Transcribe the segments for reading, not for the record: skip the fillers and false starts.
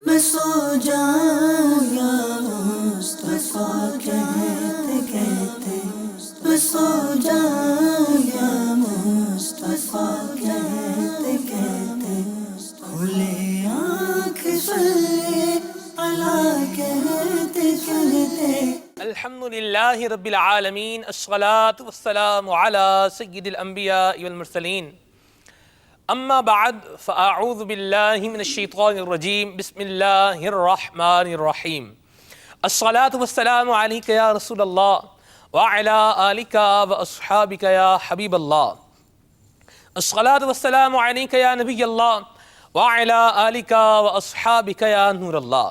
میں سو جاؤں یا مصطفیٰ کہتے کہتے، میں سو جاؤں یا مصطفیٰ کہتے کہتے، کھلے آنکھ صلی علی کہتے کہتے۔ الحمدللہ رب العالمین، الصلاة والسلام علی سید الانبیاء والمرسلین، اما بعد فاعوذ باللہ من الشیطان الرجیم، بسم اللہ الرحمن الرحیم۔ الصلاة والسلام علیک یا رسول اللہ وعلی آلک واصحابک یا حبیب اللہ۔ الصلاة والسلام علیک یا نبی اللہ وعلی آلک واصحابک یا نور اللہ۔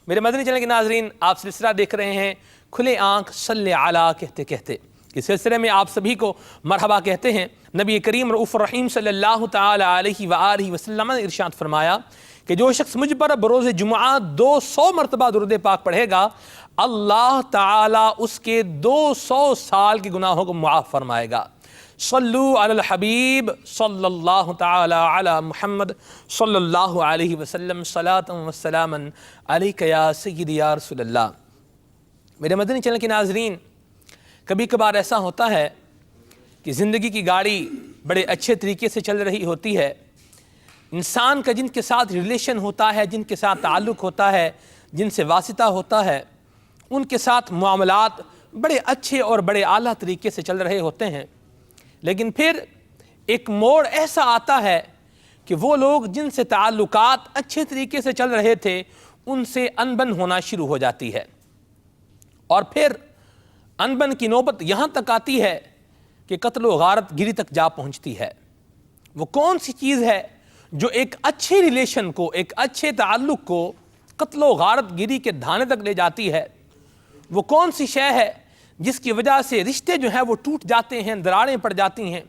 میرے مدنی چینل کے ناظرین، آپ سلسلہ دیکھ رہے ہیں کھلے آنکھ صلی علی کہتے کہتے۔ اس سلسلے میں آپ سبھی کو مرحبا کہتے ہیں۔ نبی کریم رؤوف الرحیم صلی اللہ تعالی علیہ وآلہ وسلم نے ارشاد فرمایا کہ جو شخص مجھ پر بروز جمعہ 200 مرتبہ درود پاک پڑھے گا، اللہ تعالی اس کے 200 سال کے گناہوں کو معاف فرمائے گا۔ صلو علی الحبیب صلی اللہ تعالی علی محمد صلی اللہ علیہ وسلم، صلاۃ و سلاما علیک یا سیدی یا رسول اللہ۔ میرے مدنی چینل کے ناظرین، کبھی کبھار ایسا ہوتا ہے کہ زندگی کی گاڑی بڑے اچھے طریقے سے چل رہی ہوتی ہے، انسان کا جن کے ساتھ ریلیشن ہوتا ہے، جن کے ساتھ تعلق ہوتا ہے، جن سے واسطہ ہوتا ہے، ان کے ساتھ معاملات بڑے اچھے اور بڑے اعلیٰ طریقے سے چل رہے ہوتے ہیں، لیکن پھر ایک موڑ ایسا آتا ہے کہ وہ لوگ جن سے تعلقات اچھے طریقے سے چل رہے تھے، ان سے انبن ہونا شروع ہو جاتی ہے، اور پھر انبن کی نوبت یہاں تک آتی ہے کہ قتل و غارت گری تک جا پہنچتی ہے۔ وہ کون سی چیز ہے جو ایک اچھے ریلیشن کو، ایک اچھے تعلق کو قتل و غارت گری کے دھانے تک لے جاتی ہے؟ وہ کون سی شے ہے جس کی وجہ سے رشتے جو ہیں وہ ٹوٹ جاتے ہیں، دراریں پڑ جاتی ہیں،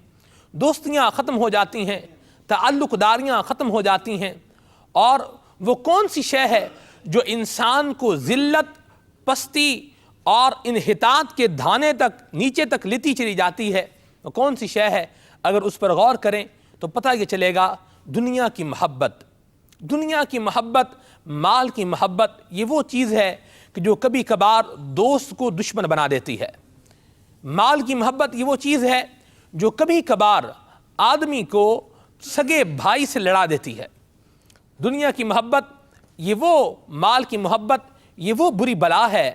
دوستیاں ختم ہو جاتی ہیں، تعلق داریاں ختم ہو جاتی ہیں؟ اور وہ کون سی شے ہے جو انسان کو ذلت، پستی اور انحطاط کے دھانے تک، نیچے تک لیتی چلی جاتی ہے؟ وہ کون سی شے ہے؟ اگر اس پر غور کریں تو پتہ یہ چلے گا، دنیا کی محبت۔ دنیا کی محبت، مال کی محبت، یہ وہ چیز ہے کہ جو کبھی کبھار دوست کو دشمن بنا دیتی ہے۔ مال کی محبت یہ وہ چیز ہے جو کبھی کبھار آدمی کو سگے بھائی سے لڑا دیتی ہے۔ دنیا کی محبت، یہ وہ مال کی محبت، یہ وہ بری بلا ہے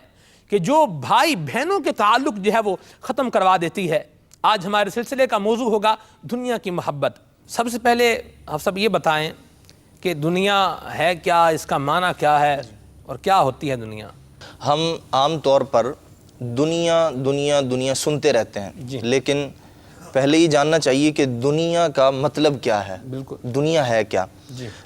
کہ جو بھائی بہنوں کے تعلق جو ہے وہ ختم کروا دیتی ہے۔ آج ہمارے سلسلے کا موضوع ہوگا دنیا کی محبت۔ سب سے پہلے آپ سب یہ بتائیں کہ دنیا ہے کیا، اس کا معنی کیا ہے، اور کیا ہوتی ہے دنیا؟ ہم عام طور پر دنیا دنیا دنیا سنتے رہتے ہیں، لیکن پہلے یہ جاننا چاہیے کہ دنیا کا مطلب کیا ہے، دنیا ہے کیا۔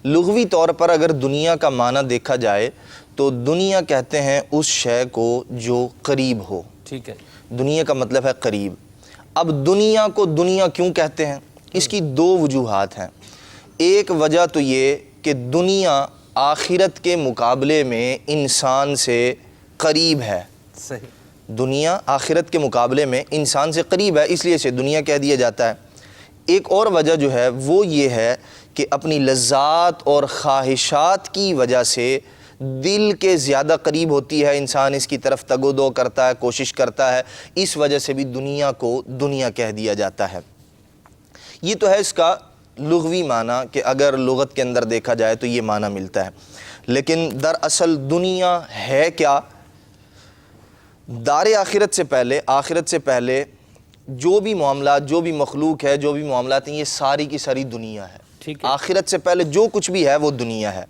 لغوی طور پر اگر دنیا کا معنی دیکھا جائے تو دنیا کہتے ہیں اس شے کو جو قریب ہو۔ ٹھیک ہے، دنیا کا مطلب ہے قریب۔ اب دنیا کو دنیا کیوں کہتے ہیں؟ اس کی دو وجوہات ہیں۔ ایک وجہ تو یہ کہ دنیا آخرت کے مقابلے میں انسان سے قریب ہے۔ صحیح۔ دنیا آخرت کے مقابلے میں انسان سے قریب ہے، اس لیے اسے دنیا کہہ دیا جاتا ہے۔ ایک اور وجہ جو ہے وہ یہ ہے کہ اپنی لذات اور خواہشات کی وجہ سے دل کے زیادہ قریب ہوتی ہے، انسان اس کی طرف تگ و دو کرتا ہے، کوشش کرتا ہے، اس وجہ سے بھی دنیا کو دنیا کہہ دیا جاتا ہے۔ یہ تو ہے اس کا لغوی معنی کہ اگر لغت کے اندر دیکھا جائے تو یہ معنی ملتا ہے، لیکن دراصل دنیا ہے کیا؟ دار آخرت سے پہلے، آخرت سے پہلے جو بھی معاملات، جو بھی مخلوق ہے، جو بھی معاملات ہیں، یہ ساری کی ساری دنیا ہے۔ آخرت سے پہلے جو کچھ بھی ہے وہ دنیا ہے۔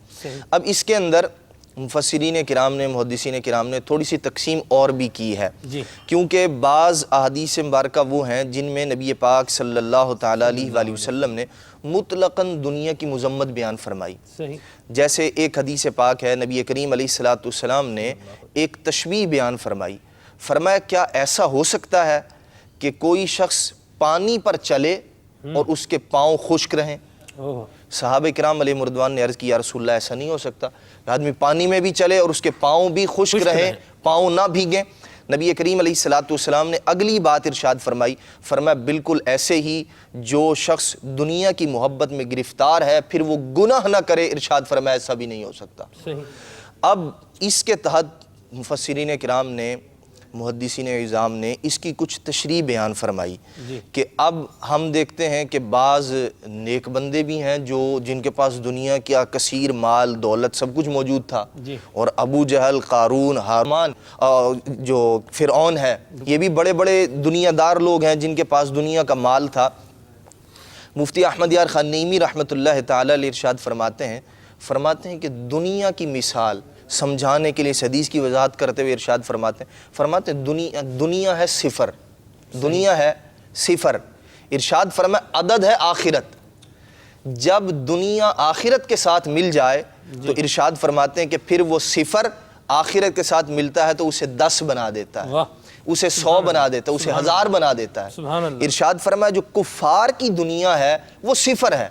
اب اس کے اندر مفسرین کرام نے، محدثین کرام نے تھوڑی سی تقسیم اور بھی کی ہے، کیونکہ بعض احادیث مبارکہ وہ ہیں جن میں نبی پاک صلی اللہ تعالیٰ علیہ وآلہ وسلم نے مطلقاً دنیا کی مذمت بیان فرمائی۔ جیسے ایک حدیث پاک ہے، نبی کریم علیہ السلام نے ایک تشبیہ بیان فرمائی، فرمایا کیا ایسا ہو سکتا ہے کہ کوئی شخص پانی پر چلے اور اس کے پاؤں خشک رہیں؟ صحابہ کرام علیہ مردوان نے عرض کی یا رسول اللہ ایسا نہیں ہو سکتا، آدمی پانی میں بھی چلے اور اس کے پاؤں بھی خشک رہیں، پاؤں نہ بھیگیں؟ نبی کریم علیہ الصلوۃ والسلام نے اگلی بات ارشاد فرمائی، فرمایا بالکل ایسے ہی جو شخص دنیا کی محبت میں گرفتار ہے پھر وہ گناہ نہ کرے، ارشاد فرمایا ایسا بھی نہیں ہو سکتا۔ اب اس کے تحت مفسرین کرام نے، محدثین اعظام نے اس کی کچھ تشریح بیان فرمائی کہ اب ہم دیکھتے ہیں کہ بعض نیک بندے بھی ہیں جن کے پاس دنیا کا کثیر مال دولت سب کچھ موجود تھا، اور ابو جہل، قارون، حامان، جو فرعون ہے، یہ بھی بڑے بڑے دنیا دار لوگ ہیں جن کے پاس دنیا کا مال تھا۔ مفتی احمد یار خان نیمی رحمۃ اللہ تعالی علیہ ارشاد فرماتے ہیں کہ دنیا کی مثال سمجھانے کے لیے اس حدیث کی وضاحت کرتے ہوئے ارشاد فرماتے ہیں دنیا ہے صفر، دنیا ہے صفر، ارشاد فرمایا عدد ہے آخرت۔ جب دنیا آخرت کے ساتھ مل جائے تو ارشاد فرماتے ہیں کہ پھر وہ صفر آخرت کے ساتھ ملتا ہے تو اسے 10 بنا دیتا ہے، اسے 100 بنا دیتا ہے، اسے 1000 بنا دیتا ہے۔ ارشاد فرمایا جو کفار کی دنیا ہے وہ صفر ہے،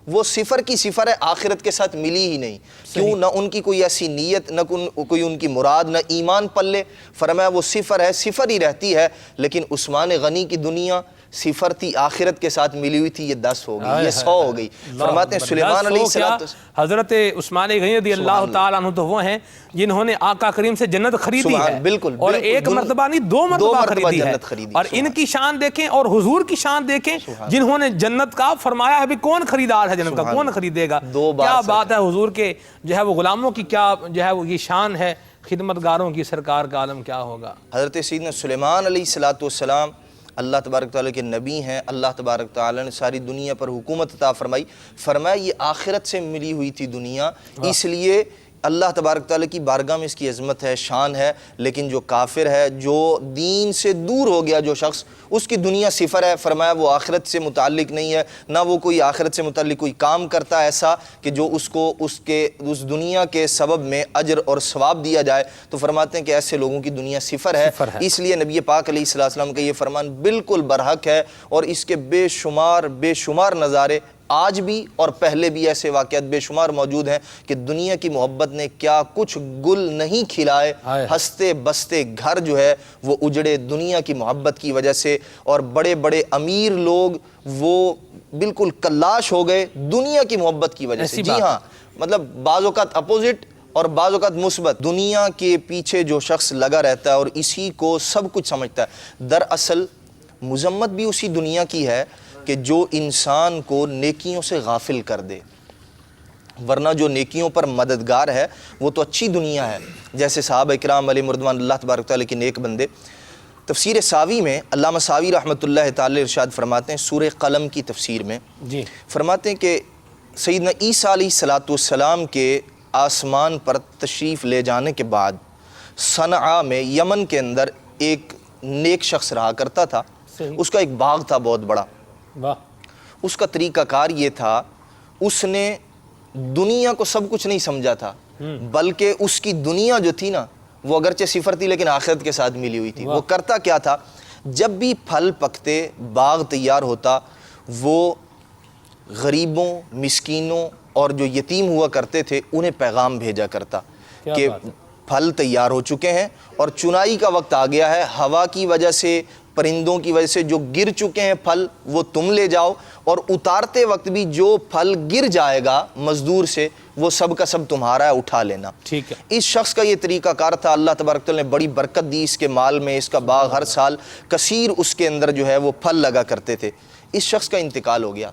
وہ صفر کی صفر ہے، آخرت کے ساتھ ملی ہی نہیں۔ کیوں؟ نہ ان کی کوئی ایسی نیت، نہ کوئی ان کی مراد، نہ ایمان پلے۔ فرمایا وہ صفر ہے، صفر ہی رہتی ہے۔ لیکن عثمان غنی کی دنیا صفر تھی، آخرت کے ساتھ ملی ہوئی تھی، یہ 10 ہو گئی، یہ 100 ہو گئی۔ فرماتے ہیں سلیمان علیہ السلام، حضرت عثمان غنی رضی اللہ تعالیٰ عنہ تو وہ ہیں جنہوں نے آقا کریم سے جنت خریدی ہے، بالکل، اور ایک مرتبہ نہیں 2 مرتبہ خریدی ہے۔ خریدی۔ اور ان کی شان دیکھیں اور حضور کی شان دیکھیں، جنہوں نے جنت کا فرمایا ہے بھی کون خریدار ہے جنت کا، کون خریدے گا۔ کیا بات ہے حضور کے جو ہے وہ غلاموں کی، کیا جو ہے وہ یہ شان ہے، خدمتگاروں کی، سرکار کا عالم کیا ہوگا۔ حضرت سیدنا سلیمان علیہ السلام اللہ تبارک تعالیٰ کے نبی ہیں، اللہ تبارک تعالیٰ نے ساری دنیا پر حکومت عطا فرمائی۔ فرمایا یہ آخرت سے ملی ہوئی تھی دنیا، اس لیے اللہ تبارک تعالیٰ کی بارگاہ میں اس کی عظمت ہے، شان ہے۔ لیکن جو کافر ہے، جو دین سے دور ہو گیا جو شخص، اس کی دنیا صفر ہے۔ فرمایا وہ آخرت سے متعلق نہیں ہے، نہ وہ کوئی آخرت سے متعلق کوئی کام کرتا ہے ایسا کہ جو اس کو اس دنیا کے سبب میں اجر اور ثواب دیا جائے۔ تو فرماتے ہیں کہ ایسے لوگوں کی دنیا صفر ہے۔ اس لیے نبی پاک علیہ السلام کا یہ فرمان بالکل برحق ہے، اور اس کے بے شمار نظارے آج بھی اور پہلے بھی ایسے واقعات بے شمار موجود ہیں کہ دنیا کی محبت نے کیا کچھ گل نہیں کھلائے، ہنستے بستے گھر جو ہے وہ اجڑے دنیا کی محبت کی وجہ سے، اور بڑے بڑے امیر لوگ وہ بالکل کلاش ہو گئے دنیا کی محبت کی وجہ سے۔ جی ہاں، مطلب بعض اوقات اپوزٹ اور بعض اوقات مثبت۔ دنیا کے پیچھے جو شخص لگا رہتا ہے اور اسی کو سب کچھ سمجھتا ہے، دراصل مذمت بھی اسی دنیا کی ہے کہ جو انسان کو نیکیوں سے غافل کر دے، ورنہ جو نیکیوں پر مددگار ہے وہ تو اچھی دنیا ہے، جیسے صحابہ اکرام علیہ مردوان اللہ تبارک تعالیٰ کے نیک بندے۔ تفسیر ساوی میں علامہ ساوی رحمۃ اللہ تعالی ارشاد فرماتے ہیں سورہ قلم کی تفسیر میں، فرماتے ہیں کہ سیدنا عیسیٰ علیہ السلام کے آسمان پر تشریف لے جانے کے بعد صنعاء میں یمن کے اندر ایک نیک شخص رہا کرتا تھا، اس کا ایک باغ تھا بہت بڑا۔ اس کا طریقہ کار یہ تھا، اس نے دنیا کو سب کچھ نہیں سمجھا تھا، بلکہ اس کی دنیا جو تھی نا وہ اگرچہ صفر تھی لیکن آخرت کے ساتھ ملی ہوئی تھی۔ وہ کرتا کیا تھا، جب بھی پھل پکتے، باغ تیار ہوتا، وہ غریبوں، مسکینوں اور جو یتیم ہوا کرتے تھے انہیں پیغام بھیجا کرتا کہ پھل تیار ہو چکے ہیں اور چنائی کا وقت آ گیا ہے، ہوا کی وجہ سے، پرندوں کی وجہ سے جو گر چکے ہیں پھل وہ تم لے جاؤ، اور اتارتے وقت بھی جو پھل گر جائے گا مزدور سے وہ سب کا سب تمہارا ہے، اٹھا لینا۔ ٹھیک ہے۔ اس شخص کا یہ طریقہ کار تھا، اللہ تبارک تعالیٰ نے بڑی برکت دی اس کے مال میں، اس کا باغ ہر سال کثیر اس کے اندر جو ہے وہ پھل لگا کرتے تھے۔ اس شخص کا انتقال ہو گیا،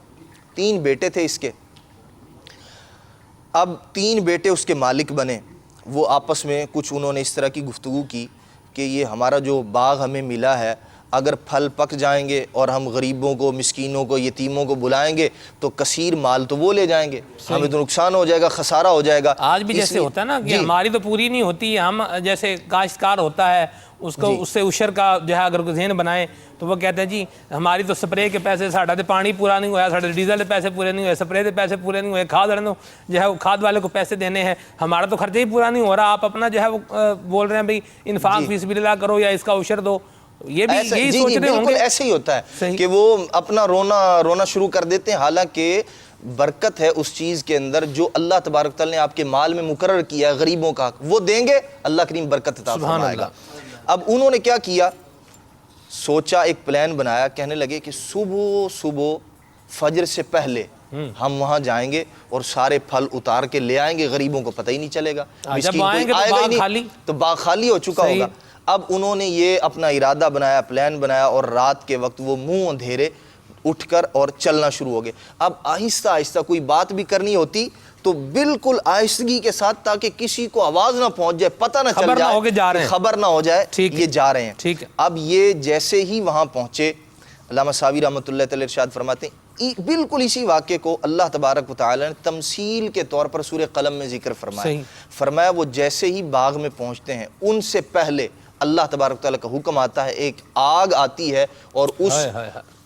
3 بیٹے تھے اس کے، اب 3 بیٹے اس کے مالک بنے۔ وہ آپس میں کچھ انہوں نے اس طرح کی گفتگو کی کہ یہ ہمارا جو باغ ہمیں ملا ہے، اگر پھل پک جائیں گے اور ہم غریبوں کو، مسکینوں کو، یتیموں کو بلائیں گے تو کثیر مال تو وہ لے جائیں گے، ہمیں تو نقصان ہو جائے گا، خسارہ ہو جائے گا۔ آج بھی جیسے ہوتا ہے نا کہ ہماری تو پوری نہیں ہوتی، ہم جیسے کاشتکار ہوتا ہے اس کو اس سے عشر کا جو ہے اگر ذہن بنائیں تو وہ کہتے ہیں جی ہماری تو سپرے کے پیسے، ساڈا تے پانی پورا نہیں ہوا، ساڈے ڈیزل کے پیسے پورے نہیں ہوئے، سپرے کے پیسے پورے نہیں ہوئے، کھاد والے جو ہے وہ کھاد والے کو پیسے دینے ہیں، ہمارا تو خرچہ ہی پورا نہیں ہو رہا، آپ اپنا جو ہے وہ بول رہے ہیں بھئی انفاق فی سبیل اللہ کرو یا اس کا عشر دو۔ یہ بھی یہی سوچ رہے ہوں گے، ایسے ہی ہوتا ہے کہ وہ اپنا رونا شروع کر دیتے ہیں، حالانکہ برکت ہے اس چیز کے اندر جو اللہ تبارک تعالیٰ نے آپ کے مال میں مقرر کیا ہے، غریبوں کا حق وہ دیں گے، اللہ کریم برکت عطا فرمائے گا۔ اب انہوں نے کیا کیا، سوچا، ایک پلان بنایا، کہنے لگے کہ صبح فجر سے پہلے ہم وہاں جائیں گے اور سارے پھل اتار کے لے آئیں گے، غریبوں کو پتہ ہی نہیں چلے گا، جب آئیں گے تو باغ خالی، تو باغ خالی ہو چکا ہوگا۔ اب انہوں نے یہ اپنا ارادہ بنایا، پلان بنایا، اور رات کے وقت وہ منہ اندھیرے اٹھ کر اور چلنا شروع ہو گئے۔ اب آہستہ آہستہ کوئی بات بھی کرنی ہوتی تو بالکل آہستگی کے ساتھ، تاکہ کسی کو آواز نہ پہنچ جائے، پتہ نہ چل جائے، خبر نہ ہو جائے یہ جا رہے ہیں۔ اب یہ جیسے ہی وہاں پہنچے، علامہ ساوی رحمۃ اللہ تعالی ارشاد فرماتے ہیں بالکل اسی واقعے کو اللہ تبارک و تعالی نے تمثیل کے طور پر سورہ قلم میں ذکر فرمایا وہ جیسے ہی باغ میں پہنچتے ہیں، ان سے پہلے اللہ تبارک و تعالی کا حکم آتا ہے، ایک آگ آتی ہے اور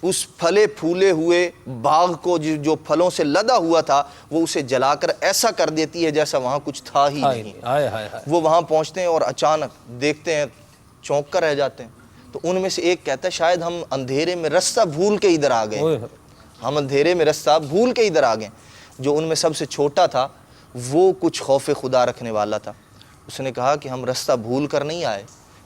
اس پھلے پھولے ہوئے باغ کو جو پھلوں سے لدا ہوا تھا وہ اسے جلا کر ایسا کر دیتی ہے جیسا وہاں کچھ تھا ہی نہیں۔ وہ وہاں پہنچتے ہیں اور اچانک دیکھتے ہیں، چونک کر رہ جاتے ہیں۔ تو ان میں سے ایک کہتا ہے شاید ہم اندھیرے میں رستہ بھول کے ادھر آ گئے، ہم اندھیرے میں رستہ بھول کے ادھر آ گئے۔ جو ان میں سب سے چھوٹا تھا وہ کچھ خوف خدا رکھنے والا تھا، اس نے کہا کہ ہم رستہ بھول کر نہیں آئے،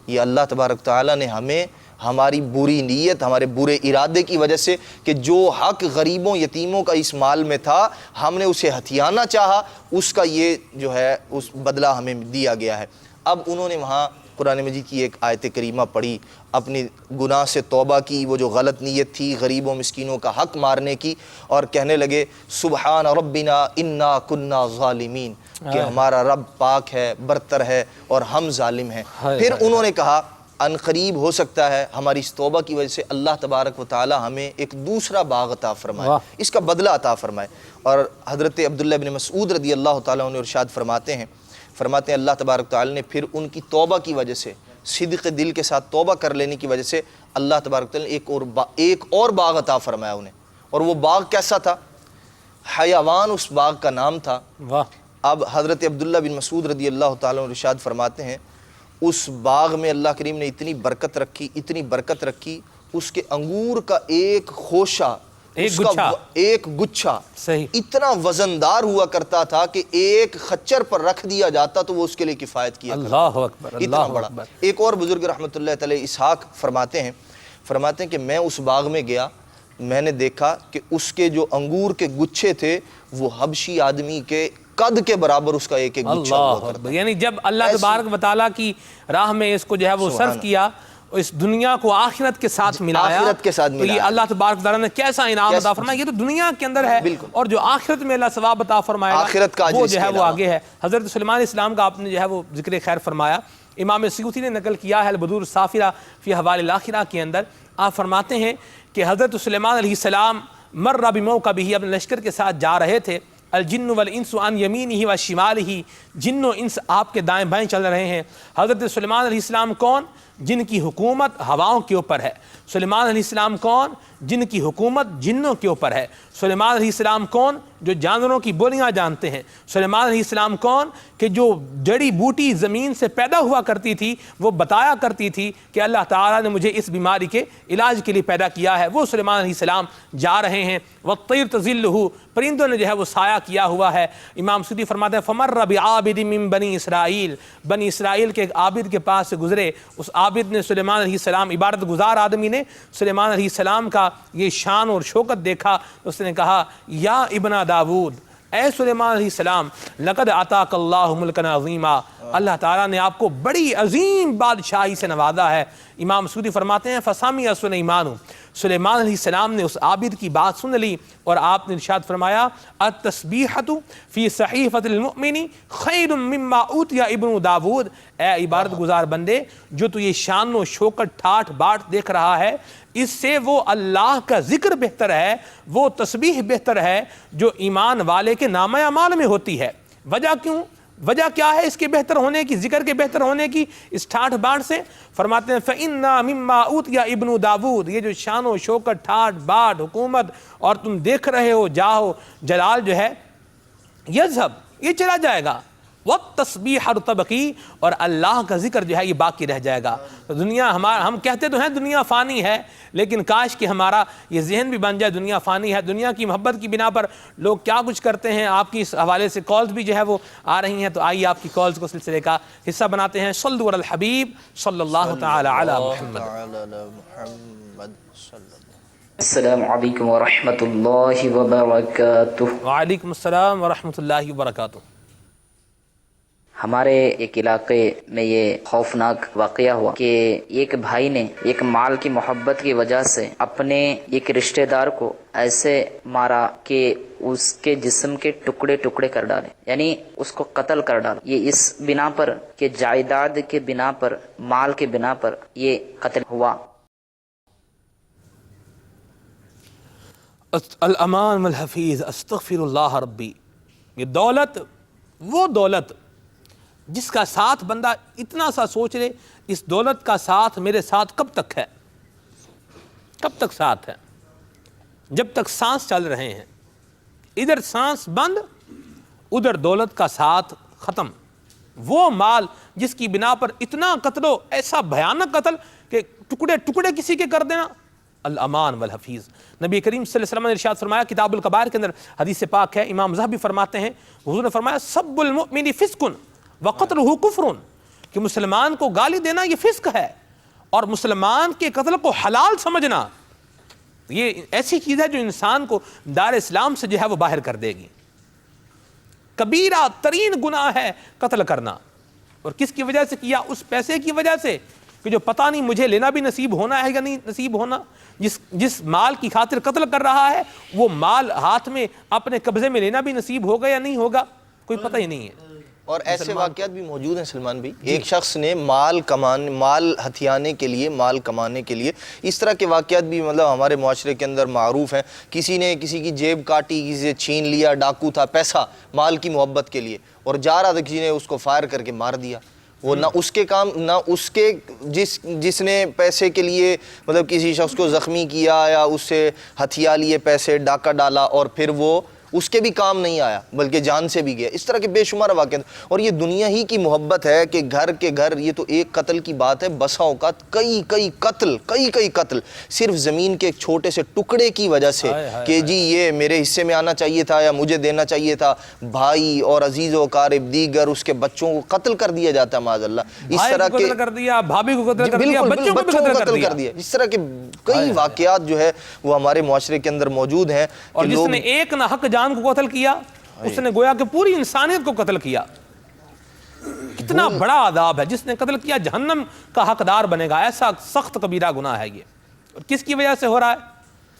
یہ اللہ تبارک تعالیٰ نے ہمیں ہماری بری نیت، ہمارے برے ارادے کی وجہ سے، کہ جو حق غریبوں یتیموں کا اس مال میں تھا ہم نے اسے ہتھیانا چاہا، اس کا یہ جو ہے اس بدلہ ہمیں دیا گیا ہے۔ اب انہوں نے وہاں قرآن مجید کی ایک آیت کریمہ پڑھی، اپنی گناہ سے توبہ کی، وہ جو غلط نیت تھی غریبوں مسکینوں کا حق مارنے کی، اور کہنے لگے سبحان ربنا انا کنا ظالمین، کہ ہمارا رب پاک ہے، برتر ہے اور ہم ظالم ہیں۔ پھر انہوں نے کہا ان قریب ہو سکتا ہے ہماری اس توبہ کی وجہ سے اللہ تبارک و تعالی ہمیں ایک دوسرا باغ عطا فرمائے، اس کا بدلہ عطا فرمائے۔ اور حضرت عبداللہ بن مسعود رضی اللہ تعالیٰ عنہ ارشاد فرماتے ہیں اللہ تبارک تعالی نے پھر ان کی توبہ کی وجہ سے، صدق دل کے ساتھ توبہ کر لینے کی وجہ سے اللہ تبارک تعالی نے ایک اور باغ عطا فرمایا انہیں۔ اور وہ باغ کیسا تھا؟ حیوان اس باغ کا نام تھا۔ اب حضرت عبداللہ بن مسعود رضی اللہ تعالیٰ عنہ ارشاد فرماتے ہیں اس باغ میں اللہ کریم نے اتنی برکت رکھی، اس کے انگور کا ایک خوشہ، ایک گچھا اتنا وزندار ہوا کرتا تھا کہ ایک خچر پر رکھ دیا جاتا تو وہ اس کے لیے کفایت کیا کرتا۔ اللہ اکبر، اتنا بڑا۔ ایک اور بزرگ رحمۃ اللہ تعالی اسحاق فرماتے ہیں کہ میں اس باغ میں گیا، میں نے دیکھا کہ اس کے جو انگور کے گچھے تھے وہ حبشی آدمی کے قد کے برابر اس کا ایک گچھا ہوا کرتا۔ یعنی جب اللہ تبارک و تعالیٰ کی راہ میں اس کو جو ہے وہ صرف کیا، اس دنیا کو آخرت کے ساتھ ملایا، تو یہ اللہ تبارک تعالیٰ نے کیسا انعام عطا فرمایا۔ یہ تو دنیا کے اندر ہے، اور جو آخرت میں اللہ ثواب عطا فرمائے گا وہ جو ہے وہ آگے ہے۔ حضرت سلیمان علیہ السلام کا آپ نے جو ہے وہ ذکر خیر فرمایا، امام سیوطی نے نقل کیا ہے البدور الصافرہ فی احوال الاخرہ کے اندر، آپ فرماتے ہیں کہ حضرت سلیمان علیہ السلام مر بموکبہ، اپنے لشکر کے ساتھ جا رہے تھے، الجن والانس عن یمینہ و شمالہ، جن و انس آپ کے دائیں بائیں چل رہے ہیں۔ حضرت سلیمان علیہ السلام کون؟ جن کی حکومت ہواؤں کے اوپر ہے۔ سلیمان علیہ السلام کون؟ جن کی حکومت جنوں کے اوپر ہے۔ سلیمان علیہ السلام کون؟ جو جانوروں کی بولیاں جانتے ہیں۔ سلیمان علیہ السلام کون؟ کہ جو جڑی بوٹی زمین سے پیدا ہوا کرتی تھی وہ بتایا کرتی تھی کہ اللہ تعالیٰ نے مجھے اس بیماری کے علاج کے لیے پیدا کیا ہے، وہ سلیمان علیہ السلام جا رہے ہیں۔ وَالطِّيرُ تَظِلُّهُ، پرندوں نے جو ہے وہ سایہ کیا ہوا ہے۔ امام سیوطی فرماتے ہیں فَمَرَّ بِعَابِدٍ مِّن بنی اسرائیل، بنی اسرائیل کے ایک عابد کے پاس سے گزرے، اس عابد نے سلیمان علیہ السلام، عبادت گزار آدمی نے سلیمان علیہ السلام کا یہ شان اور شوکت دیکھا، اس نے کہا یا ابن داود، اے سلیمان علیہ السلام، لقد عطاک اللہ ملکا عظیما، اللہ تعالیٰ نے آپ کو بڑی عظیم بادشاہی سے نوازا ہے۔ امام سیوطی فرماتے ہیں فسمع سلیمان، سلیمان علیہ السلام نے اس عابد کی بات سن لی اور آپ نے ارشاد فرمایا التسبیحۃ فی صحیفۃ المؤمن خیر مما اوتی ابن داود، اے عبادت گزار بندے، جو تو یہ شان و شوکت ٹھاٹ باٹ دیکھ رہا ہے، اس سے وہ اللہ کا ذکر بہتر ہے، وہ تسبیح بہتر ہے جو ایمان والے کے نامہ اعمال میں ہوتی ہے۔ وجہ کیوں؟ وجہ کیا ہے اس کے بہتر ہونے کی، ذکر کے بہتر ہونے کی، اس ٹھاٹ باٹ سے؟ فرماتے ہیں فَإِنَّا مِمَّا أُوتِيَ ابن داود، یہ جو شان و شوکت ٹھاٹ باٹ حکومت اور تم دیکھ رہے ہو جاہو جلال جو ہے، یذہب، یہ چلا جائے گا، والتسبیح رتبقی، اور اللہ کا ذکر جو ہے یہ باقی رہ جائے گا۔ تو دنیا ہم کہتے تو ہیں دنیا فانی ہے، لیکن کاش کہ ہمارا یہ ذہن بھی بن جائے دنیا فانی ہے۔ دنیا کی محبت کی بنا پر لوگ کیا کچھ کرتے ہیں، آپ کی اس حوالے سے کالز بھی جو ہے وہ آ رہی ہیں، تو آئیے آپ کی کالز کو سلسلے کا حصہ بناتے ہیں۔ صلوا علی الحبیب صلی اللہ تعالی علی محمد۔ السلام علیکم ورحمۃ اللہ وبرکاتہ۔ وعلیکم السلام ورحمۃ اللہ وبرکاتہ۔ ہمارے ایک علاقے میں یہ خوفناک واقعہ ہوا کہ ایک بھائی نے ایک مال کی محبت کی وجہ سے اپنے ایک رشتہ دار کو ایسے مارا کہ اس کے جسم کے ٹکڑے ٹکڑے کر ڈالے، یعنی اس کو قتل کر ڈالا۔ یہ اس بنا پر کہ جائیداد کے بنا پر، مال کے بنا پر یہ قتل ہوا۔ الامان والحفیظ استغفر اللہ ربی، یہ دولت، وہ دولت جس کا ساتھ بندہ اتنا سا سوچ لے، اس دولت کا ساتھ میرے ساتھ کب تک ہے، کب تک ساتھ ہے؟ جب تک سانس چل رہے ہیں، ادھر سانس بند، ادھر دولت کا ساتھ ختم۔ وہ مال جس کی بنا پر اتنا قتل ہو، ایسا بھیانک قتل کہ ٹکڑے ٹکڑے کسی کے کر دینا، الامان والحفیظ۔ نبی کریم صلی اللہ علیہ وسلم نے ارشاد فرمایا، کتاب الکبائر کے اندر حدیث پاک ہے، امام ذہبی فرماتے ہیں، حضور نے فرمایا سب المؤمن فسق وقتلہ کفر، کہ مسلمان کو گالی دینا یہ فسق ہے، اور مسلمان کے قتل کو حلال سمجھنا یہ ایسی چیز ہے جو انسان کو دار اسلام سے جو ہے وہ باہر کر دے گی۔ کبیرہ ترین گناہ ہے قتل کرنا، اور کس کی وجہ سے کیا؟ اس پیسے کی وجہ سے کہ جو پتہ نہیں مجھے لینا بھی نصیب ہونا ہے یا نہیں نصیب ہونا۔ جس مال کی خاطر قتل کر رہا ہے، وہ مال ہاتھ میں اپنے قبضے میں لینا بھی نصیب ہوگا یا نہیں ہوگا، کوئی پتہ ہی نہیں ہے۔ اور ایسے واقعات بھی موجود ہیں سلمان بھائی، ایک شخص نے مال ہتھیانے کے لیے، مال کمانے کے لیے، اس طرح کے واقعات بھی مطلب ہمارے معاشرے کے اندر معروف ہیں۔ کسی نے کسی کی جیب کاٹی، کسی سے چھین لیا، ڈاکو تھا، پیسہ مال کی محبت کے لیے، اور جا رہا تھا، کسی نے اس کو فائر کر کے مار دیا۔ وہ نہ اس کے کام، نہ اس کے جس نے پیسے کے لیے مطلب کسی شخص کو زخمی کیا یا اس سے ہتھیا لیے پیسے، ڈاکہ ڈالا، اور پھر وہ اس کے بھی کام نہیں آیا بلکہ جان سے بھی گیا۔ اس طرح کے بے شمار واقعات، اور یہ دنیا ہی کی محبت ہے کہ گھر کے گھر، یہ تو ایک قتل کی بات ہے، بسا اوقات کئی قتل صرف زمین کے ایک چھوٹے سے ٹکڑے کی وجہ سے کہ جی یہ میرے حصے میں آنا چاہیے تھا یا مجھے دینا چاہیے تھا، بھائی اور عزیز و اقارب دیگر اس کے بچوں کو قتل کر دیا جاتا ہے معاذ اللہ۔ اس طرح کے قتل کر دیا، بھابھی کو قتل کر دیا، بچوں کو قتل کر دیا۔ اس طرح کے کئی واقعات جو ہے وہ ہمارے معاشرے کے اندر موجود ہیں، اور جس نے ایک نہ حق جان کو قتل کیا، اس نے گویا کہ پوری انسانیت کو قتل کیا۔ کتنا بڑا عذاب ہے، جس نے قتل کیا جہنم کا حقدار بنے گا، ایسا سخت کبیرہ گناہ ہے یہ۔ اور کس کی وجہ سے ہو رہا ہے؟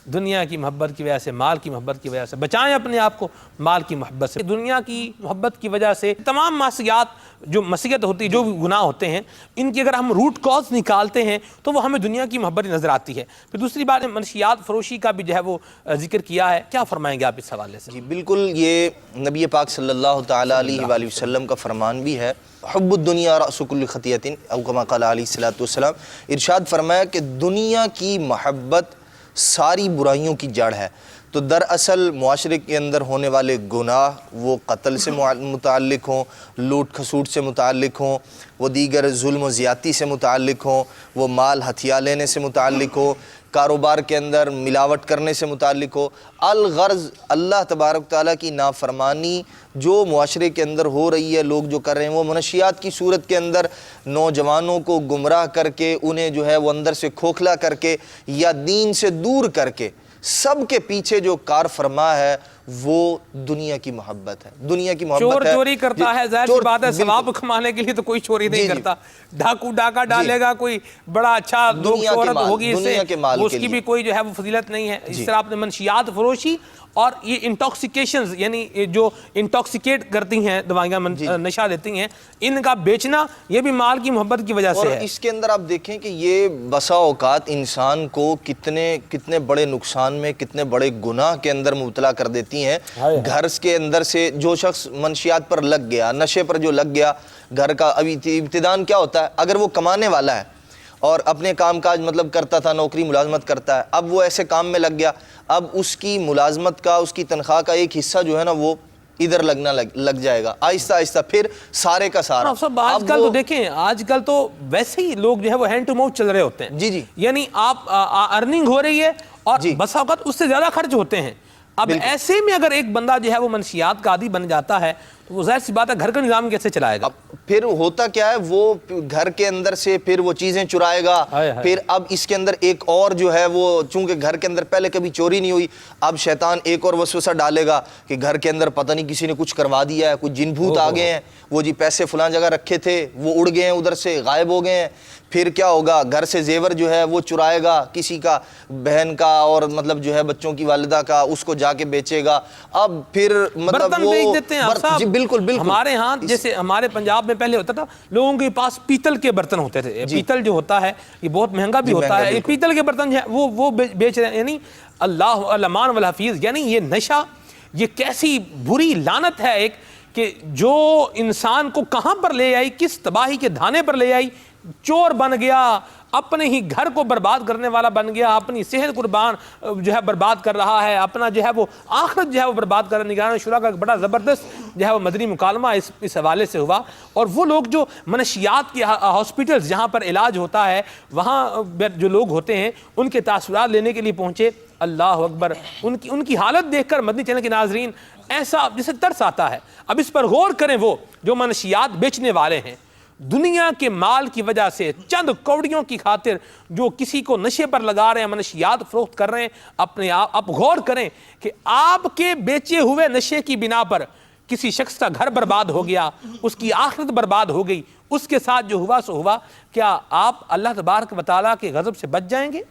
دنیا کی محبت کی وجہ سے، مال کی محبت کی وجہ سے۔ بچائیں اپنے آپ کو مال کی محبت سے۔ دنیا کی محبت کی وجہ سے تمام معصیات، جو معصیت ہوتی ہے، جو بھی گناہ ہوتے ہیں، ان کی اگر ہم روٹ کاز نکالتے ہیں تو وہ ہمیں دنیا کی محبت نظر آتی ہے۔ پھر دوسری بات، منشیات فروشی کا بھی جو ہے وہ ذکر کیا ہے، کیا فرمائیں گے آپ اس حوالے سے؟ جی بالکل، یہ نبی پاک صلی اللہ تعالیٰ علیہ وآلہ وسلم کا فرمان بھی ہے، حب الدنیا رأس کل خطیۃ، او کما قال علیہ الصلوۃ والسلام۔ ارشاد فرمایا کہ دنیا کی محبت ساری برائیوں کی جڑ ہے۔ تو دراصل معاشرے کے اندر ہونے والے گناہ، وہ قتل سے متعلق ہوں، لوٹ کھسوٹ سے متعلق ہوں، وہ دیگر ظلم و زیادتی سے متعلق ہوں، وہ مال ہتھیا لینے سے متعلق ہو، کاروبار کے اندر ملاوٹ کرنے سے متعلق ہو، الغرض اللہ تبارک تعالیٰ کی نافرمانی جو معاشرے کے اندر ہو رہی ہے، لوگ جو کر رہے ہیں، وہ منشیات کی صورت کے اندر نوجوانوں کو گمراہ کر کے، انہیں جو ہے وہ اندر سے کھوکھلا کر کے یا دین سے دور کر کے، سب کے پیچھے جو کار فرما ہے وہ دنیا کی محبت ہے۔ دنیا کی محبت چور ہے، چوری کرتا ہے، ظاہر سی بات ہے، ثواب کمانے کے لیے تو کوئی چوری نہیں کرتا۔ ڈاکو ڈاکہ ڈالے گا، کوئی بڑا اچھا لوگ شہرت ہوگی اس سے، اس کی بھی کوئی جو ہے وہ فضیلت نہیں ہے۔ اس طرح آپ نے منشیات فروشی اور یہ انٹاکسیکیشنز، یعنی جو انٹاکسیکیٹ کرتی ہیں دوائیاں، نشہ دیتی ہیں، ان کا بیچنا یہ بھی مال کی محبت کی وجہ سے ہے۔ اور اس کے اندر آپ دیکھیں کہ یہ بسا اوقات انسان کو کتنے بڑے نقصان میں، کتنے بڑے گناہ کے اندر مبتلا کر دیتی ہیں۔ گھر کے اندر سے جو شخص منشیات پر لگ گیا، نشے پر جو لگ گیا، گھر کا ابھی ابتداءً کیا ہوتا ہے، اگر وہ کمانے والا ہے اور اپنے کام کاج مطلب کرتا تھا، نوکری ملازمت کرتا ہے، اب وہ ایسے کام میں لگ گیا، اب اس کی ملازمت کا، اس کی تنخواہ کا ایک حصہ جو ہے نا وہ ادھر لگنا لگ جائے گا آہستہ آہستہ، پھر سارے کا سارا۔ آج کل تو دیکھیں، آج کل تو ویسے ہی لوگ جو ہے وہ ہینڈ ٹو ماؤتھ چل رہے ہوتے ہیں، جی یعنی آپ ارننگ ہو رہی ہے اور بس اوقات اس سے زیادہ خرچ ہوتے ہیں۔ اب ایسے میں اگر ایک بندہ جو ہے وہ منشیات کا عادی بن جاتا ہے تو وہ ظاہر سی بات ہے گھر کا نظام کیسے چلائے گا؟ پھر ہوتا کیا ہے، وہ گھر کے اندر سے پھر وہ چیزیں چرائے گا، پھر اب اس کے اندر ایک اور جو ہے وہ، چونکہ گھر کے اندر پہلے کبھی چوری نہیں ہوئی، اب شیطان ایک اور وسوسہ ڈالے گا کہ گھر کے اندر پتہ نہیں کسی نے کچھ کروا دیا ہے، کچھ جن بھوت آ گئے ہیں، وہ جی پیسے فلاں جگہ رکھے تھے وہ اڑ گئے ہیں، ادھر سے غائب ہو گئے ہیں۔ پھر کیا ہوگا، گھر سے زیور جو ہے وہ چرائے گا کسی کا، بہن کا، اور مطلب جو ہے بچوں کی والدہ کا، اس کو جا کے بیچے گا۔ اب پھر مطلب برتن بیچ دیتے ہیں آپ صاحب۔ جی بالکل بالکل، ہمارے ہاں جیسے ہمارے پنجاب میں پہلے ہوتا تھا، لوگوں کے پاس پیتل کے برتن ہوتے تھے۔ پیتل جو ہوتا ہے یہ بہت مہنگا بھی ہوتا ہے، پیتل کے برتن جو ہے وہ بیچ رہے ہیں، یعنی اللہ الامان والحفیظ، یعنی یہ نشہ، یہ کیسی بری لعنت ہے ایک، کہ جو انسان کو کہاں پر لے آئی، کس تباہی کے دھانے پر لے آئی، چور بن گیا، اپنے ہی گھر کو برباد کرنے والا بن گیا، اپنی صحت قربان جو ہے برباد کر رہا ہے، اپنا جو ہے وہ آخرت جو ہے وہ برباد کر رہا ہے۔ نگران شورا کا ایک بڑا زبردست جو ہے وہ مدنی مکالمہ اس حوالے سے ہوا، اور وہ لوگ جو منشیات کے ہاسپٹلز جہاں پر علاج ہوتا ہے، وہاں جو لوگ ہوتے ہیں ان کے تاثرات لینے کے لیے پہنچے۔ اللہ اکبر، ان کی حالت دیکھ کر مدنی چینل کے ناظرین ایسا جسے ترس آتا ہے۔ اب اس پر غور کریں، وہ جو منشیات بیچنے والے ہیں، دنیا کے مال کی وجہ سے چند کوڑیوں کی خاطر جو کسی کو نشے پر لگا رہے ہیں، منشیات فروخت کر رہے ہیں، اپنے آپ غور کریں کہ آپ کے بیچے ہوئے نشے کی بنا پر کسی شخص کا گھر برباد ہو گیا، اس کی آخرت برباد ہو گئی، اس کے ساتھ جو ہوا سو ہوا، کیا آپ اللہ تبارک و تعالیٰ کے غضب سے بچ جائیں گے؟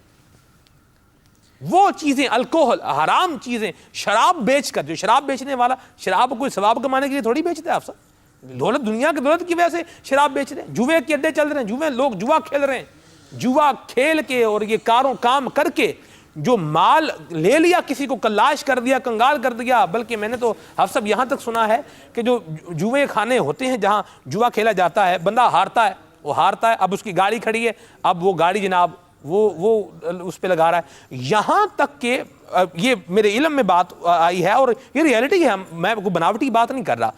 وہ چیزیں، الکوہل، حرام چیزیں، شراب بیچ کر، جو شراب بیچنے والا شراب کو کوئی ثواب کمانے کے لیے تھوڑی بیچتے ہیں آپ سب، دولت، دنیا کی دولت کی وجہ سے شراب بیچ رہے ہیں، جوے کے اڈے چل رہے ہیں، لوگ جوا کھیل رہے ہیں، جوا کھیل کے اور یہ کام کر کے جو مال لے لیا، کسی کو کلاش کر دیا، کنگال کر دیا۔ بلکہ میں نے تو حفصب یہاں تک سنا ہے کہ جو جوے خانے ہوتے ہیں جہاں جوا کھیلا جاتا ہے، بندہ ہارتا ہے، اب اس کی گاڑی کھڑی ہے، اب وہ گاڑی جناب وہ اس پہ لگا رہا ہے، یہاں تک کہ یہ میرے علم میں بات آئی ہے اور یہ ریئلٹی ہے، میں کوئی بناوٹی بات نہیں کر رہا۔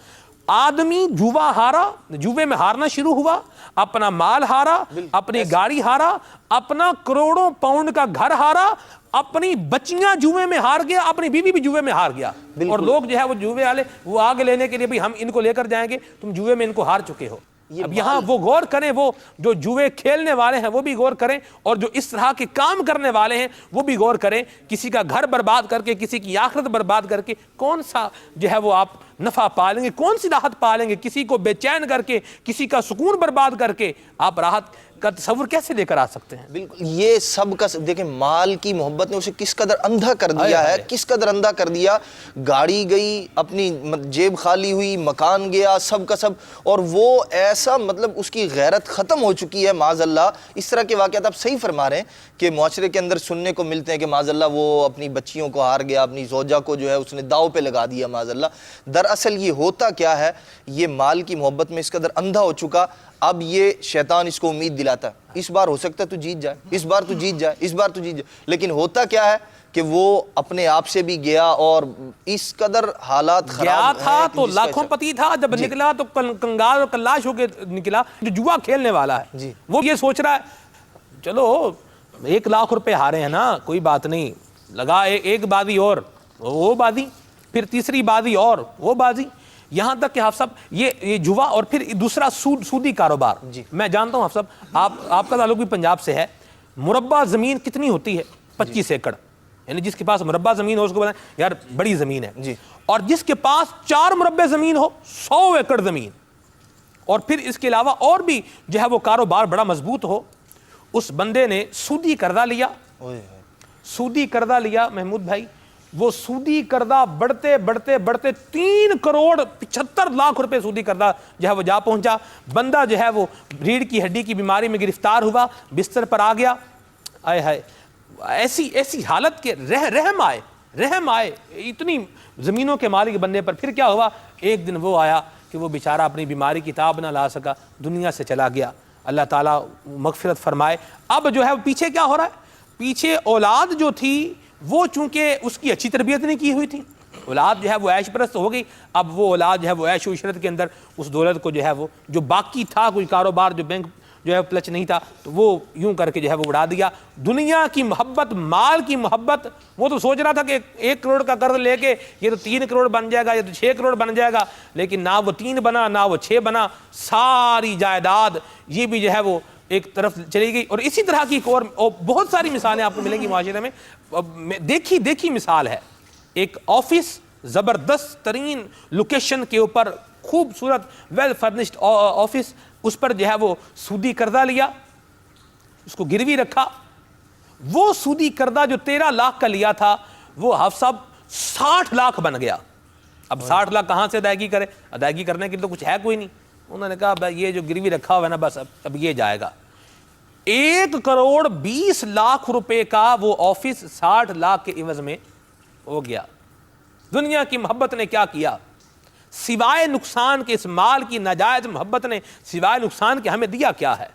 آدمی جوا ہارا، جوے میں ہارنا شروع ہوا، اپنا مال ہارا، اپنی گاڑی ہارا، اپنا کروڑوں پاؤنڈ کا گھر ہارا، اپنی بچیاں جوے میں ہار گیا، اپنی بیوی بھی جوے میں ہار گیا، اور لوگ جو ہے وہ جوے والے وہ آگے لینے کے لیے بھی ہم ان کو لے کر جائیں گے، تم جوے میں ان کو ہار چکے ہو۔ اب یہاں وہ غور کریں، وہ جو جوے کھیلنے والے ہیں وہ بھی غور کریں، اور جو اس طرح کے کام کرنے والے ہیں وہ بھی غور کریں۔ کسی کا گھر برباد کر کے، کسی کی آخرت برباد کر کے کون سا جو ہے وہ آپ نفع پالیں گے، کون سی راحت پالیں گے؟ کسی کو بے چین کر کے، کسی کا سکون برباد کر کے آپ راحت کا تصور کیسے لے کر آ سکتے ہیں؟ بالکل، یہ سب کا دیکھیں، مال کی محبت نے اسے کس قدر اندھا کر دیا ہے، کس قدر اندھا کر دیا۔ گاڑی گئی، اپنی جیب خالی ہوئی، مکان گیا، سب کا سب، اور وہ ایسا مطلب اس کی غیرت ختم ہو چکی ہے معاذ اللہ۔ اس طرح کے واقعات آپ صحیح فرما رہے ہیں کہ معاشرے کے اندر سننے کو ملتے ہیں کہ معاذ اللہ وہ اپنی بچیوں کو ہار گیا، اپنی زوجہ کو جو ہے اس نے داؤ پہ لگا دیا معاذ اللہ۔ دراصل یہ ہوتا کیا ہے، یہ مال کی محبت میں اس قدر اندھا ہو چکا، اب یہ شیطان اس کو امید دلاتا ہے، اس بار ہو سکتا ہے تو جیت جائے، اس بار تو جیت جائے، اس بار تو جیت جائے، لیکن ہوتا کیا ہے کہ وہ اپنے آپ سے بھی گیا، اور اس قدر حالات خراب تھا تو لاکھوں پتی تھا، جب نکلا تو کنگال اور کلاش ہو کے نکلا۔ جو جوا کھیلنے والا ہے وہ یہ سوچ رہا ہے چلو 1 لاکھ روپے ہارے ہیں نا، کوئی بات نہیں، لگا ایک بازی اور وہ بازی، پھر تیسری بازی اور وہ بازی، یہاں تک کہ آپ سب یہ جوا، اور پھر دوسرا سودی کاروبار۔ میں جانتا ہوں آپ سب، آپ کا تعلق بھی پنجاب سے ہے، مربع زمین کتنی ہوتی ہے؟ 25 ایکڑ، یعنی جس کے پاس مربع زمین ہو اس کو بتائیں یار بڑی زمین ہے، اور جس کے پاس 4 مربع زمین ہو 100 ایکڑ زمین، اور پھر اس کے علاوہ اور بھی جو ہے وہ کاروبار بڑا مضبوط ہو، اس بندے نے سودی قرضہ لیا، سودی قرضہ لیا محمود بھائی، وہ سودی قرضہ بڑھتے بڑھتے بڑھتے 3 کروڑ 75 لاکھ روپے سودی قرضہ جو ہے وہ جا پہنچا۔ بندہ جو ہے وہ ریڑھ کی ہڈی کی بیماری میں گرفتار ہوا، بستر پر آ گیا، آئے ہائے، ایسی حالت کے رحم آئے اتنی زمینوں کے مالک بننے پر۔ پھر کیا ہوا، ایک دن وہ آیا کہ وہ بیچارہ اپنی بیماری کی تاب نہ لا سکا، دنیا سے چلا گیا، اللہ تعالیٰ مغفرت فرمائے۔ اب جو ہے پیچھے کیا ہو رہا ہے، پیچھے اولاد جو تھی وہ چونکہ اس کی اچھی تربیت نہیں کی ہوئی تھی، اولاد جو ہے وہ عیش پرست ہو گئی، اب وہ اولاد جو ہے وہ عیش و عشرت کے اندر اس دولت کو جو ہے وہ جو باقی تھا کوئی کاروبار جو بینک جو ہے پلچ نہیں تھا تو وہ یوں کر کے جو ہے وہ اڑا دیا۔ دنیا کی محبت، مال کی محبت، وہ تو سوچ رہا تھا کہ 1 کروڑ کا قرض لے کے یہ تو 3 کروڑ بن جائے گا، یہ تو 6 کروڑ بن جائے گا، لیکن نہ وہ 3 بنا نہ وہ 6 بنا، ساری جائیداد یہ بھی جو ہے وہ ایک طرف چلی گئی۔ اور اسی طرح کی ایک اور بہت ساری مثالیں آپ کو ملیں گی معاشرے میں، دیکھی مثال ہے، ایک آفس زبردست ترین لوکیشن کے اوپر خوبصورت ویل فرنشڈ آفس، اس پر جو ہے وہ سودی قرضہ لیا، اس کو گروی رکھا، وہ سودی قرضہ جو 13 لاکھ کا لیا تھا وہ حافظ صاحب 60 لاکھ بن گیا۔ اب 60 لاکھ کہاں سے ادائیگی کرے؟ ادائیگی کرنے کے لیے تو کچھ ہے کوئی نہیں۔ انہوں نے کہا بھائی یہ جو گروی رکھا ہوا ہے نا بس اب یہ جائے گا۔ 1 کروڑ 20 لاکھ روپے کا وہ آفس 60 لاکھ کے عوض میں ہو گیا۔ دنیا کی محبت نے کیا کیا؟ سوائے نقصان کے، اس مال کی ناجائز محبت نے سوائے نقصان کے ہمیں دیا کیا ہے؟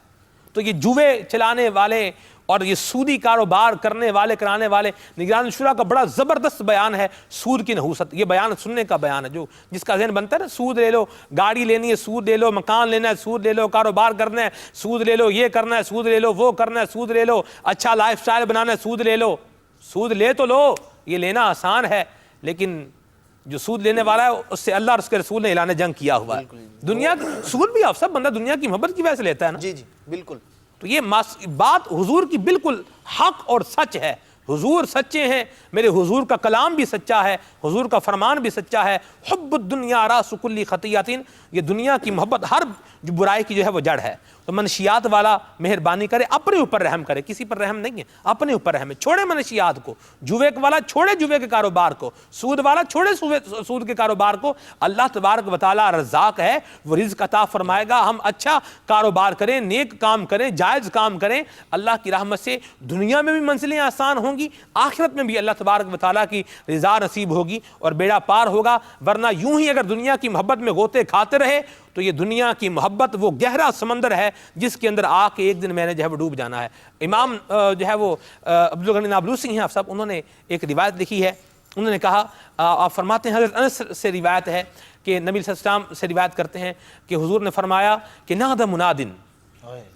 تو یہ جوے چلانے والے اور یہ سودی کاروبار کرنے والے کرانے والے، نگران شورا کا بڑا زبردست بیان ہے سود کی نحوست۔ یہ بیان سننے کا بیان ہے، جو جس کا ذہن بنتا ہے نا، سود لے لو، گاڑی لینی ہے سود لے لو، مکان لینا ہے سود لے لو، کاروبار کرنا ہے سود لے لو، یہ کرنا ہے سود لے لو، وہ کرنا ہے سود لے لو، اچھا لائف سٹائل بنانا ہے سود لے لو۔ سود لے تو لو، یہ لینا آسان ہے، لیکن جو سود لینے والا ہے اس سے اللہ اور اس کے رسول نے اعلان جنگ کیا ہوا ہے۔ دنیا سود بھی آپ سب بندہ دنیا کی محبت کی وجہ سے لیتا ہے نا۔ جی بالکل۔ تو یہ بات حضور کی بالکل حق اور سچ ہے۔ حضور سچے ہیں، میرے حضور کا کلام بھی سچا ہے، حضور کا فرمان بھی سچا ہے۔ حب الدنیا راس کل خطیۃ، یہ دنیا کی محبت ہر جو برائی کی جو ہے وہ جڑ ہے۔ تو منشیات والا مہربانی کرے، اپنے اوپر رحم کرے، کسی پر رحم نہیں ہے، اپنے اوپر رحم ہے، چھوڑے منشیات کو، جوے والا چھوڑے جوے کے کاروبار کو، سود والا چھوڑے سود کے کاروبار کو۔ اللہ تبارک و تعالیٰ رزاق ہے، وہ رزق عطا فرمائے گا۔ ہم اچھا کاروبار کریں، نیک کام کریں، جائز کام کریں، اللہ کی رحمت سے دنیا میں بھی منزلیں آسان ہوں گی، آخرت میں بھی اللہ تبارک و تعالیٰ کی رضا نصیب ہوگی اور بیڑا پار ہوگا۔ ورنہ یوں ہی اگر دنیا کی محبت میں غوطے کھاتے رہے تو یہ دنیا کی محبت وہ گہرا سمندر ہے جس کے اندر آ کے ایک دن میں نے جو ہے وہ ڈوب جانا ہے۔ امام جو ہے وہ عبدالغنی نابلوسی ہیں آپ سب، انہوں نے ایک روایت لکھی ہے، انہوں نے کہا، آپ فرماتے ہیں، حضرت انس سے روایت ہے کہ نبی صلی اللہ علیہ وسلم سے روایت کرتے ہیں کہ حضور نے فرمایا کہ نادى منادن،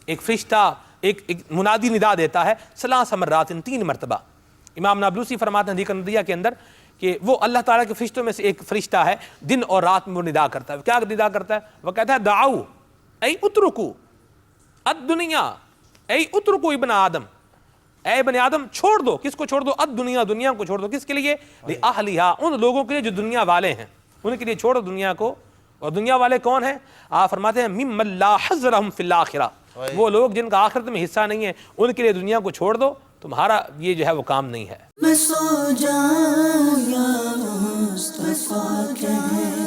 ایک فرشتہ ایک منادی ندا دیتا ہے، 3 مرات، 3 مرتبہ۔ امام نابلوسی فرماتے ہیں حدیث ندیہ کے اندر کہ وہ اللہ تعالیٰ کے فرشتوں میں سے ایک فرشتہ ہے، دن اور رات میں وہ ندا کرتا ہے۔ کیا ندا کرتا ہے؟ وہ کہتا ہے دعو اے اترکو الدنیا، اے اترکو ابن آدم، اے ابن آدم چھوڑ دو، کس کو چھوڑ دو؟ الدنیا، دنیا کو چھوڑ دو، کس کے لیے؟ لأہلہا، ان لوگوں کے لیے جو دنیا والے ہیں، ان کے لیے چھوڑو دنیا کو۔ اور دنیا والے کون ہیں؟ آپ فرماتے ہیں ممن لا حظ لہم فی الآخرہ، وہ لوگ جن کا آخرت میں حصہ نہیں ہے، ان کے لیے دنیا کو چھوڑ دو، تمہارا یہ جو ہے وہ کام نہیں ہے۔ میں سو جاؤں یا مصطفیٰ کہتے